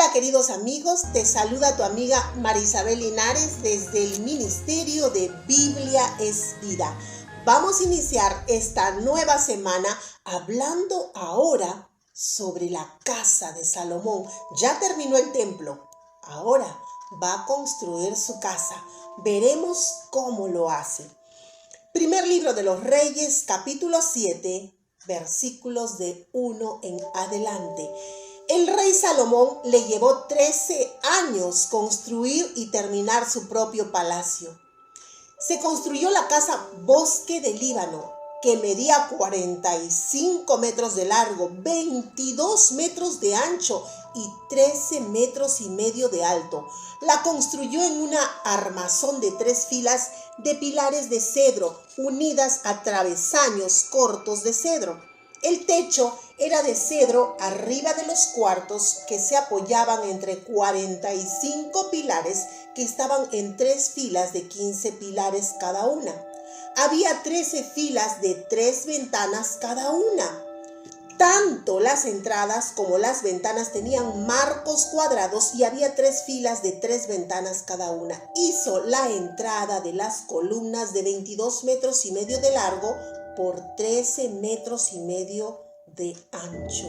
Hola queridos amigos, te saluda tu amiga Marisabel Linares desde el Ministerio de Biblia es Vida. Vamos a iniciar esta nueva semana hablando ahora sobre la casa de Salomón. Ya terminó el templo, ahora va a construir su casa. Veremos cómo lo hace. Primer libro de los Reyes, capítulo 7, versículos de 1 en adelante. El rey Salomón le llevó 13 años construir y terminar su propio palacio. Se construyó la casa Bosque del Líbano, que medía 45 metros de largo, 22 metros de ancho y 13 metros y medio de alto. La construyó en una armazón de 3 filas de pilares de cedro, unidas a travesaños cortos de cedro. El techo era de cedro arriba de los cuartos que se apoyaban entre 45 pilares que estaban en 3 filas de 15 pilares cada una. Había 13 filas de 3 ventanas cada una. Tanto las entradas como las ventanas tenían marcos cuadrados y había 3 filas de 3 ventanas cada una. Hizo la entrada de las columnas de 22 metros y medio de largo por 13 metros y medio de ancho.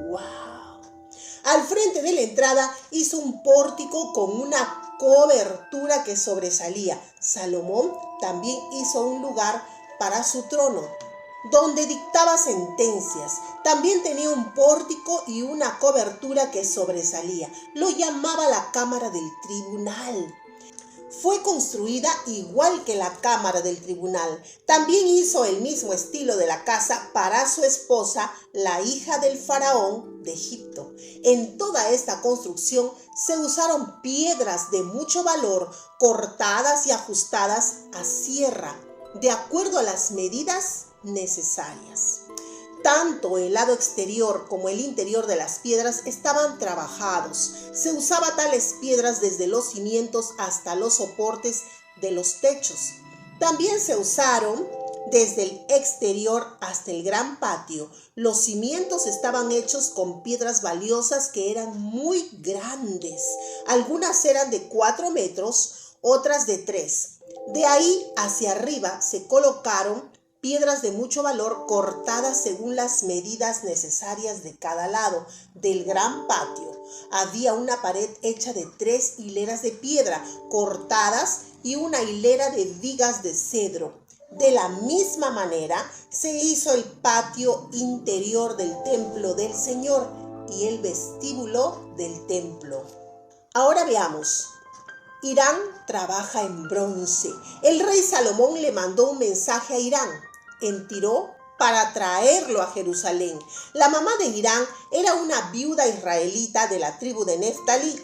¡Wow! Al frente de la entrada hizo un pórtico con una cobertura que sobresalía. Salomón también hizo un lugar para su trono, donde dictaba sentencias. También tenía un pórtico y una cobertura que sobresalía. Lo llamaba la cámara del tribunal. Fue construida igual que la cámara del tribunal. También hizo el mismo estilo de la casa para su esposa, la hija del faraón de Egipto. En toda esta construcción se usaron piedras de mucho valor, cortadas y ajustadas a sierra, de acuerdo a las medidas necesarias. Tanto el lado exterior como el interior de las piedras estaban trabajados. Se usaba tales piedras desde los cimientos hasta los soportes de los techos. También se usaron desde el exterior hasta el gran patio. Los cimientos estaban hechos con piedras valiosas que eran muy grandes. Algunas eran de 4 metros, otras de 3. De ahí hacia arriba se colocaron piedras de mucho valor cortadas según las medidas necesarias de cada lado del gran patio. Había una pared hecha de 3 hileras de piedra cortadas y una hilera de vigas de cedro. De la misma manera se hizo el patio interior del templo del Señor y el vestíbulo del templo. Ahora veamos. Irán trabaja en bronce. El rey Salomón le mandó un mensaje a Irán en Tiro para traerlo a Jerusalén. La mamá de Irán era una viuda israelita de la tribu de Neftalí.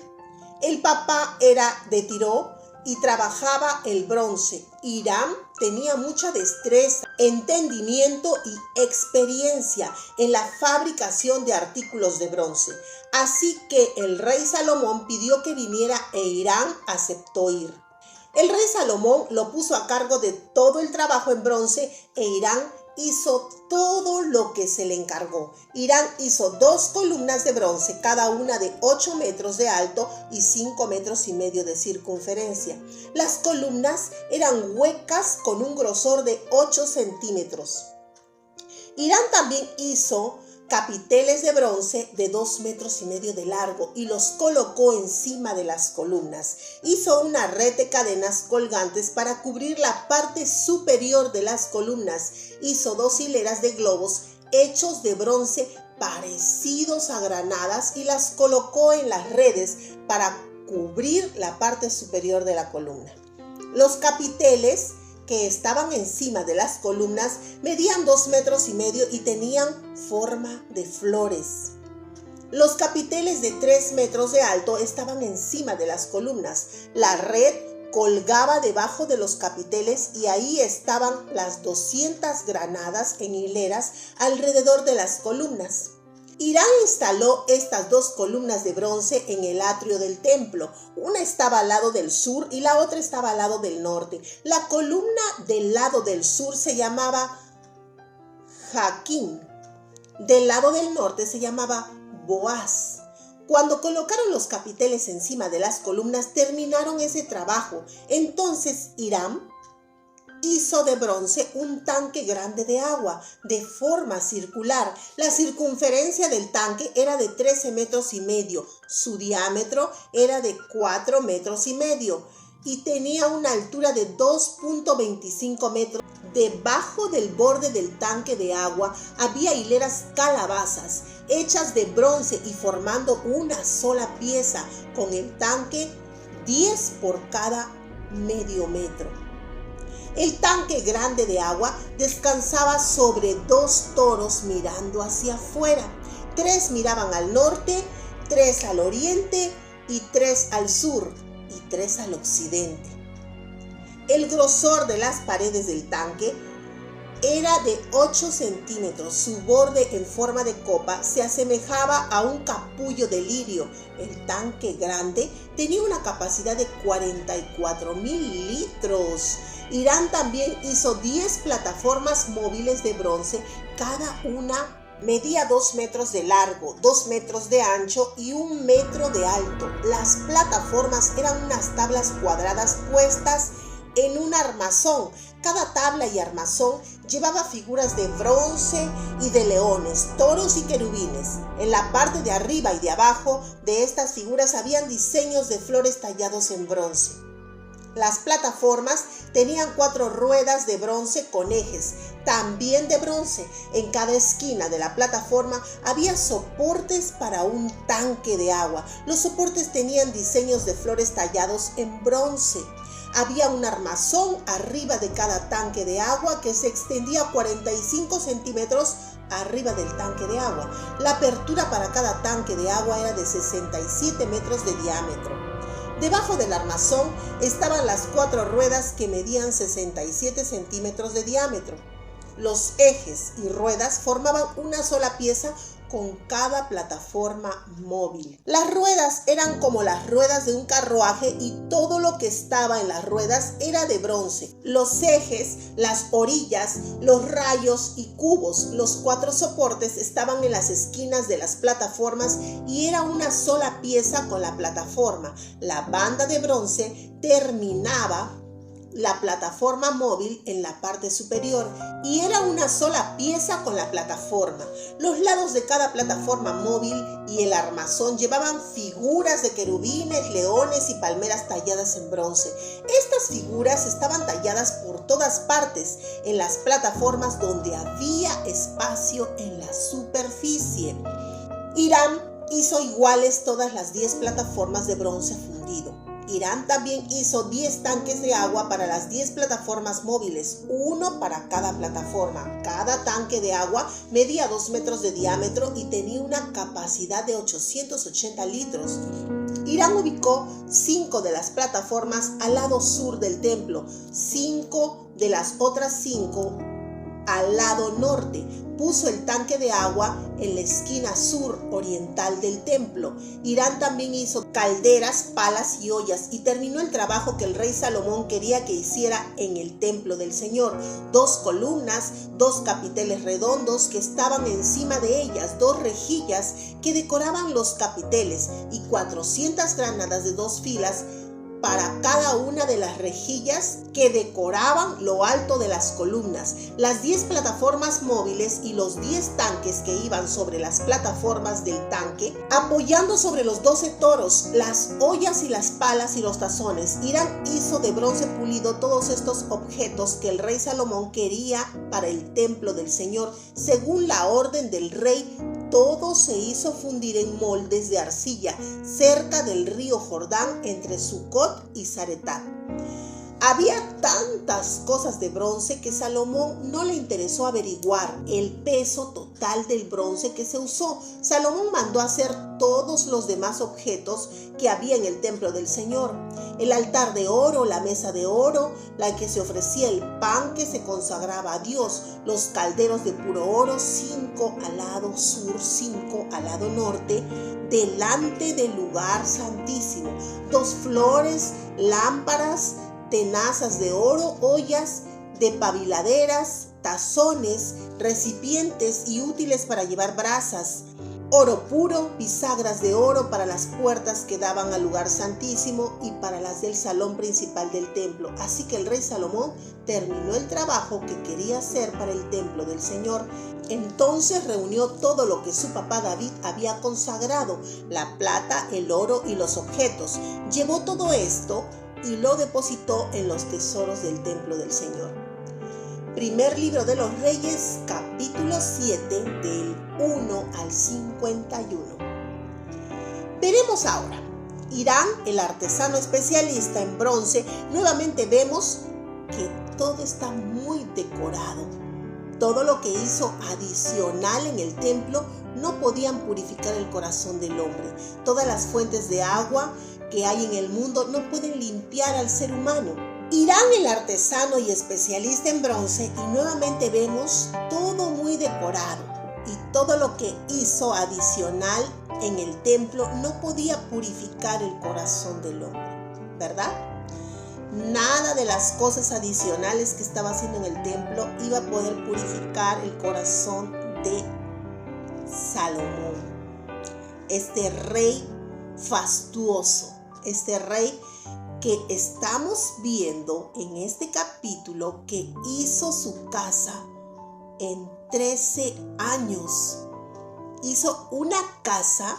El papá era de Tiro y trabajaba el bronce. Irán tenía mucha destreza, entendimiento y experiencia en la fabricación de artículos de bronce. Así que el rey Salomón pidió que viniera e Irán aceptó ir. El rey Salomón lo puso a cargo de todo el trabajo en bronce e Irán hizo todo lo que se le encargó. Irán hizo 2 columnas de bronce, cada una de 8 metros de alto y 5 metros y medio de circunferencia. Las columnas eran huecas con un grosor de 8 centímetros. Irán también hizo capiteles de bronce de 2 metros y medio de largo y los colocó encima de las columnas. Hizo una red de cadenas colgantes para cubrir la parte superior de las columnas. Hizo 2 hileras de globos hechos de bronce parecidos a granadas y las colocó en las redes para cubrir la parte superior de la columna. Los capiteles que estaban encima de las columnas medían 2 metros y medio y tenían forma de flores. Los capiteles de 3 metros de alto estaban encima de las columnas. La red colgaba debajo de los capiteles y ahí estaban las 200 granadas en hileras alrededor de las columnas. Irán instaló estas 2 columnas de bronce en el atrio del templo. Una estaba al lado del sur y la otra estaba al lado del norte. La columna del lado del sur se llamaba Jaquín. Del lado del norte se llamaba Boaz. Cuando colocaron los capiteles encima de las columnas, terminaron ese trabajo. Entonces Hiram hizo de bronce un tanque grande de agua, de forma circular. La circunferencia del tanque era de 13 metros y medio, su diámetro era de 4 metros y medio y tenía una altura de 2.25 metros. Debajo del borde del tanque de agua había hileras calabazas hechas de bronce y formando una sola pieza, con el tanque 10 por cada medio metro. El tanque grande de agua descansaba sobre 2 toros mirando hacia afuera. 3 miraban al norte, 3 al oriente y 3 al sur y 3 al occidente. El grosor de las paredes del tanque era de 8 centímetros. Su borde en forma de copa se asemejaba a un capullo de lirio. El tanque grande tenía una capacidad de 44,000 litros. Hiram también hizo 10 plataformas móviles de bronce. Cada una medía 2 metros de largo, 2 metros de ancho y 1 metro de alto. Las plataformas eran unas tablas cuadradas puestas en un armazón. Cada tabla y armazón llevaba figuras de bronce y de leones, toros y querubines. En la parte de arriba y de abajo de estas figuras habían diseños de flores tallados en bronce. Las plataformas tenían 4 ruedas de bronce con ejes, también de bronce. En cada esquina de la plataforma había soportes para un tanque de agua. Los soportes tenían diseños de flores tallados en bronce. Había un armazón arriba de cada tanque de agua que se extendía 45 centímetros arriba del tanque de agua. La apertura para cada tanque de agua era de 67 metros de diámetro. Debajo del armazón estaban las 4 ruedas que medían 67 centímetros de diámetro. Los ejes y ruedas formaban una sola pieza con cada plataforma móvil. Las ruedas eran como las ruedas de un carruaje y todo lo que estaba en las ruedas era de bronce. Los ejes, las orillas, los rayos y cubos, los 4 soportes estaban en las esquinas de las plataformas y era una sola pieza con la plataforma. La banda de bronce terminaba la plataforma móvil en la parte superior y era una sola pieza con la plataforma. Los lados de cada plataforma móvil y el armazón llevaban figuras de querubines, leones y palmeras talladas en bronce. Estas figuras estaban talladas por todas partes en las plataformas donde había espacio en la superficie. Hiram hizo iguales todas las 10 plataformas de bronce fundido. Hiram también hizo 10 tanques de agua para las 10 plataformas móviles, uno para cada plataforma. Cada tanque de agua medía 2 metros de diámetro y tenía una capacidad de 880 litros. Hiram ubicó 5 de las plataformas al lado sur del templo, 5 de las otras 5 al lado norte. Puso el tanque de agua en la esquina sur oriental del templo. Hiram también hizo calderas, palas y ollas y terminó el trabajo que el rey Salomón quería que hiciera en el templo del Señor. 2 columnas, 2 capiteles redondos que estaban encima de ellas, 2 rejillas que decoraban los capiteles y 400 granadas de 2 filas para cada una de las rejillas que decoraban lo alto de las columnas. Las 10 plataformas móviles y los 10 tanques que iban sobre las plataformas del tanque, apoyando sobre los 12 toros, las ollas y las palas y los tazones. Hiram hizo de bronce pulido todos estos objetos que el rey Salomón quería para el templo del Señor. Según la orden del rey, todo se hizo fundir en moldes de arcilla cerca del río Jordán entre Sucot y Zaretat. Había tantas cosas de bronce que Salomón no le interesó averiguar el peso total del bronce que se usó. Salomón mandó hacer todos los demás objetos que había en el templo del Señor: el altar de oro, la mesa de oro, la que se ofrecía el pan que se consagraba a Dios, los calderos de puro oro, 5 al lado sur, 5 al lado norte, delante del lugar santísimo, 2 flores, lámparas, tenazas de oro, ollas de pabiladeras, tazones, recipientes y útiles para llevar brasas, oro puro, bisagras de oro para las puertas que daban al lugar santísimo y para las del salón principal del templo. Así que el rey Salomón terminó el trabajo que quería hacer para el templo del Señor. Entonces reunió todo lo que su papá David había consagrado, la plata, el oro y los objetos. Llevó todo esto y lo depositó en los tesoros del templo del Señor. Primer libro de los Reyes, capítulo 7, del 1 al 51. Veremos ahora. Hirán, el artesano especialista en bronce, nuevamente vemos que todo está muy decorado. Todo lo que hizo adicional en el templo no podían purificar el corazón del hombre. Todas las fuentes de agua que hay en el mundo no pueden limpiar al ser humano. Hirán, el artesano y especialista en bronce, y nuevamente vemos todo muy decorado. Y todo lo que hizo adicional en el templo no podía purificar el corazón del hombre, ¿verdad? Nada de las cosas adicionales que estaba haciendo en el templo iba a poder purificar el corazón de Salomón. Este rey fastuoso, este rey que estamos viendo en este capítulo, que hizo su casa en 13 años. Hizo una casa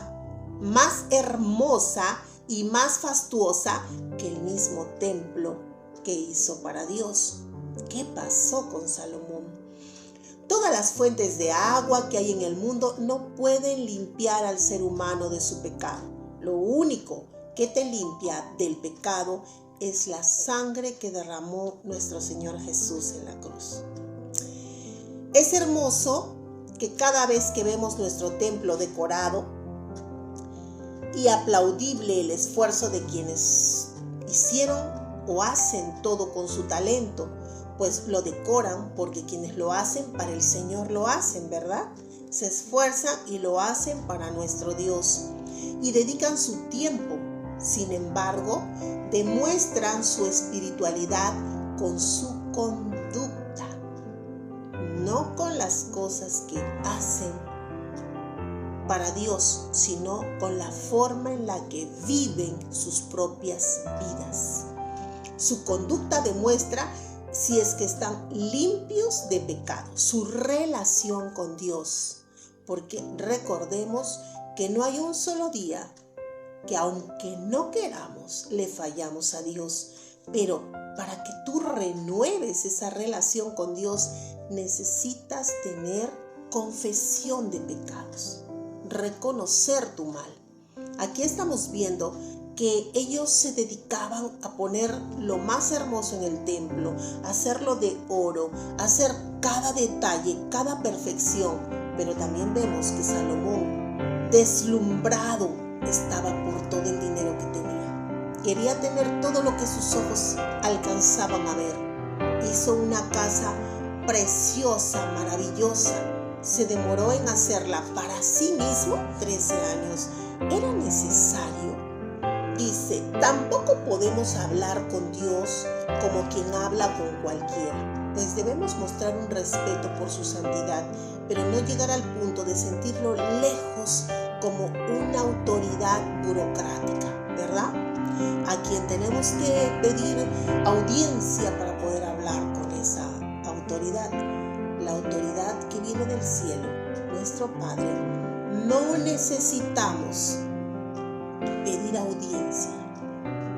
más hermosa y más fastuosa que el mismo templo que hizo para Dios. ¿Qué pasó con Salomón? Todas las fuentes de agua que hay en el mundo no pueden limpiar al ser humano de su pecado. Lo único que te limpia del pecado es la sangre que derramó nuestro Señor Jesús en la cruz. Es hermoso que cada vez que vemos nuestro templo decorado, y aplaudible el esfuerzo de quienes hicieron o hacen todo con su talento, pues lo decoran porque quienes lo hacen para el Señor lo hacen, ¿verdad? Se esfuerzan y lo hacen para nuestro Dios y dedican su tiempo. Sin embargo, demuestran su espiritualidad con su conducta, no con las cosas que hacen para Dios, sino con la forma en la que viven sus propias vidas. Su conducta demuestra si es que están limpios de pecado, su relación con Dios, porque recordemos que no hay un solo día que, aunque no queramos, le fallamos a Dios. Pero para que tú renueves esa relación con Dios, necesitas tener confesión de pecados, reconocer tu mal. Aquí estamos viendo que ellos se dedicaban a poner lo más hermoso en el templo, a hacerlo de oro, a hacer cada detalle, cada perfección. Pero también vemos que Salomón, deslumbrado, estaba por todo el dinero que tenía. Quería tener todo lo que sus ojos alcanzaban a ver. Hizo una casa preciosa, maravillosa. Se demoró en hacerla para sí mismo 13 años. ¿Era necesario? Dice, tampoco podemos hablar con Dios como quien habla con cualquiera, pues debemos mostrar un respeto por su santidad, pero no llegar al punto de sentirlo lejos como una autoridad burocrática, ¿verdad? A quien tenemos que pedir audiencia para poder hablar con esa autoridad. La autoridad que viene del cielo, nuestro Padre. No necesitamos pedir audiencia.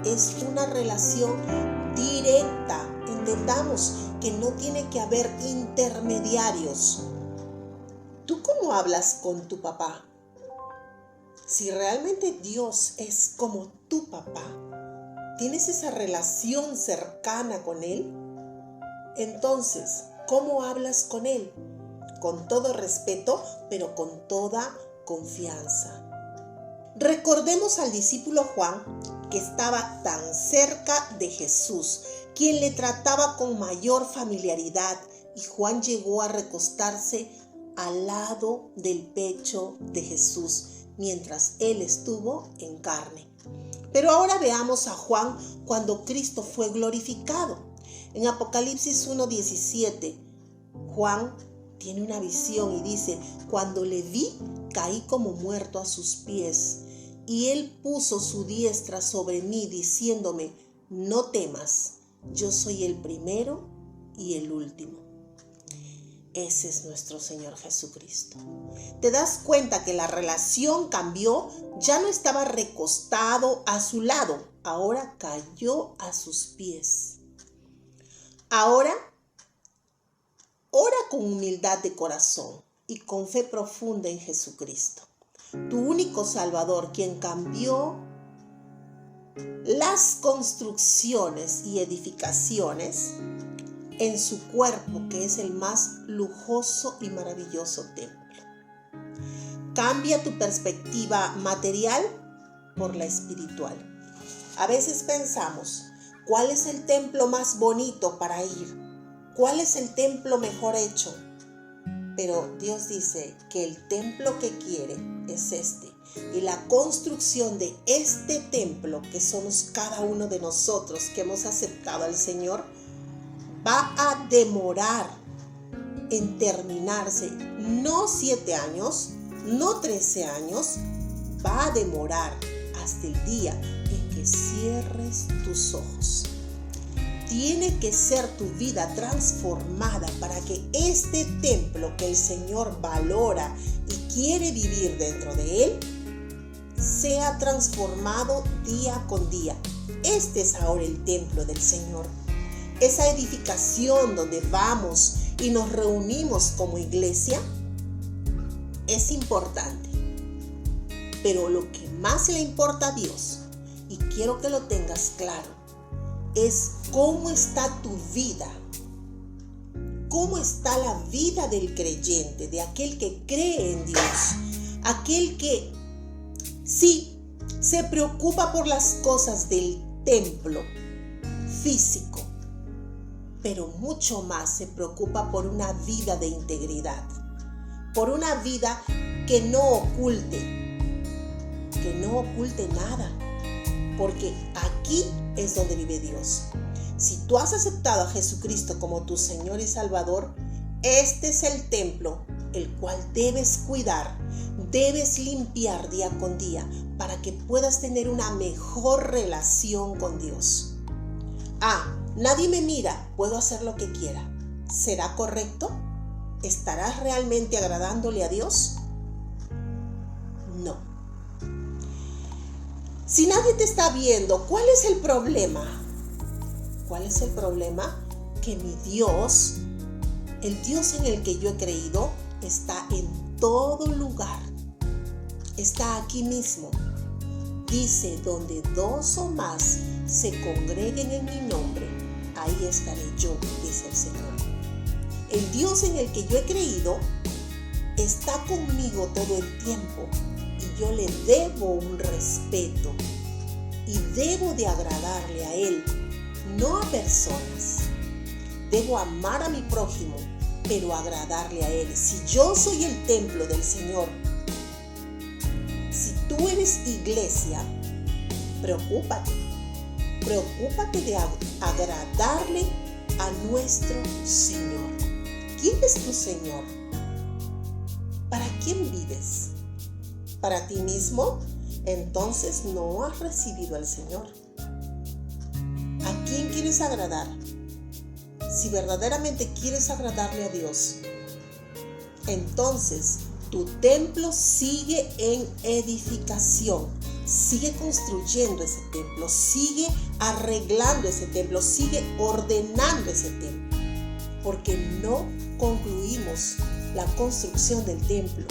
Es una relación directa. Entendamos que no tiene que haber intermediarios. ¿Tú cómo hablas con tu papá? Si realmente Dios es como tu papá, ¿tienes esa relación cercana con Él? Entonces, ¿cómo hablas con Él? Con todo respeto, pero con toda confianza. Recordemos al discípulo Juan, que estaba tan cerca de Jesús, quien le trataba con mayor familiaridad, y Juan llegó a recostarse al lado del pecho de Jesús mientras él estuvo en carne. Pero ahora veamos a Juan cuando Cristo fue glorificado. En Apocalipsis 1:17, Juan tiene una visión y dice: cuando le vi, caí como muerto a sus pies, y él puso su diestra sobre mí, diciéndome: no temas, yo soy el primero y el último. Ese es nuestro Señor Jesucristo. ¿Te das cuenta que la relación cambió? Ya no estaba recostado a su lado, ahora cayó a sus pies. Ahora, ora con humildad de corazón y con fe profunda en Jesucristo, tu único Salvador, quien cambió las construcciones y edificaciones en su cuerpo, que es el más lujoso y maravilloso templo. Cambia tu perspectiva material por la espiritual. A veces pensamos: ¿cuál es el templo más bonito para ir? ¿Cuál es el templo mejor hecho? Pero Dios dice que el templo que quiere es este. Y la construcción de este templo, que somos cada uno de nosotros que hemos aceptado al Señor, va a demorar en terminarse. No 7 años, no 13 años, va a demorar hasta el día en que cierres tus ojos. Tiene que ser tu vida transformada para que este templo que el Señor valora y quiere vivir dentro de él, sea transformado día con día. Este es ahora el templo del Señor. Esa edificación donde vamos y nos reunimos como iglesia es importante. Pero lo que más le importa a Dios, y quiero que lo tengas claro, es cómo está tu vida. ¿Cómo está la vida del creyente, de aquel que cree en Dios? Aquel que sí se preocupa por las cosas del templo físico, pero mucho más se preocupa por una vida de integridad, por una vida que no oculte nada, porque aquí es donde vive Dios. Si tú has aceptado a Jesucristo como tu Señor y Salvador, este es el templo el cual debes cuidar, debes limpiar día con día para que puedas tener una mejor relación con Dios. Nadie me mira, puedo hacer lo que quiera. ¿Será correcto? ¿Estarás realmente agradándole a Dios? No. Si nadie te está viendo, ¿cuál es el problema? ¿Cuál es el problema? Que mi Dios, el Dios en el que yo he creído, está en todo lugar. Está aquí mismo. Dice: donde 2 o más se congreguen en mi nombre, ahí estaré yo, dice el Señor. El Dios en el que yo he creído está conmigo todo el tiempo, y yo le debo un respeto y debo de agradarle a Él, no a personas. Debo amar a mi prójimo, pero agradarle a Él. Si yo soy el templo del Señor, si tú eres iglesia, preocúpate de agradarle a nuestro Señor. ¿Quién es tu Señor? ¿Para quién vives? ¿Para ti mismo? Entonces no has recibido al Señor. ¿A quién quieres agradar? Si verdaderamente quieres agradarle a Dios, entonces tu templo sigue en edificación. Sigue construyendo ese templo, sigue arreglando ese templo, sigue ordenando ese templo, porque no concluimos la construcción del templo.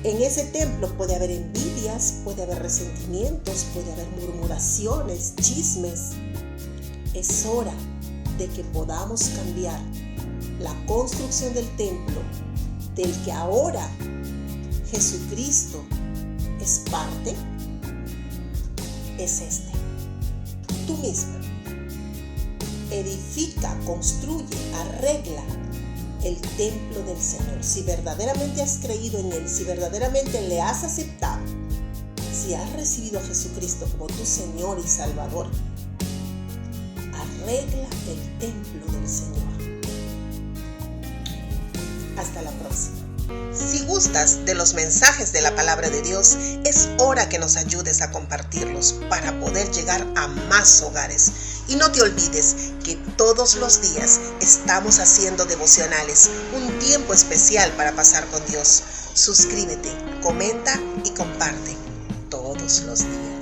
En ese templo puede haber envidias, puede haber resentimientos, puede haber murmuraciones, chismes. Es hora de que podamos cambiar la construcción del templo, del que ahora Jesucristo es parte. Es este. Tú misma edifica, construye, arregla el templo del Señor. Si verdaderamente has creído en Él, si verdaderamente le has aceptado, si has recibido a Jesucristo como tu Señor y Salvador, arregla el templo del Señor. Hasta la próxima. Si gustas de los mensajes de la palabra de Dios, es hora que nos ayudes a compartirlos para poder llegar a más hogares. Y no te olvides que todos los días estamos haciendo devocionales, un tiempo especial para pasar con Dios. Suscríbete, comenta y comparte todos los días.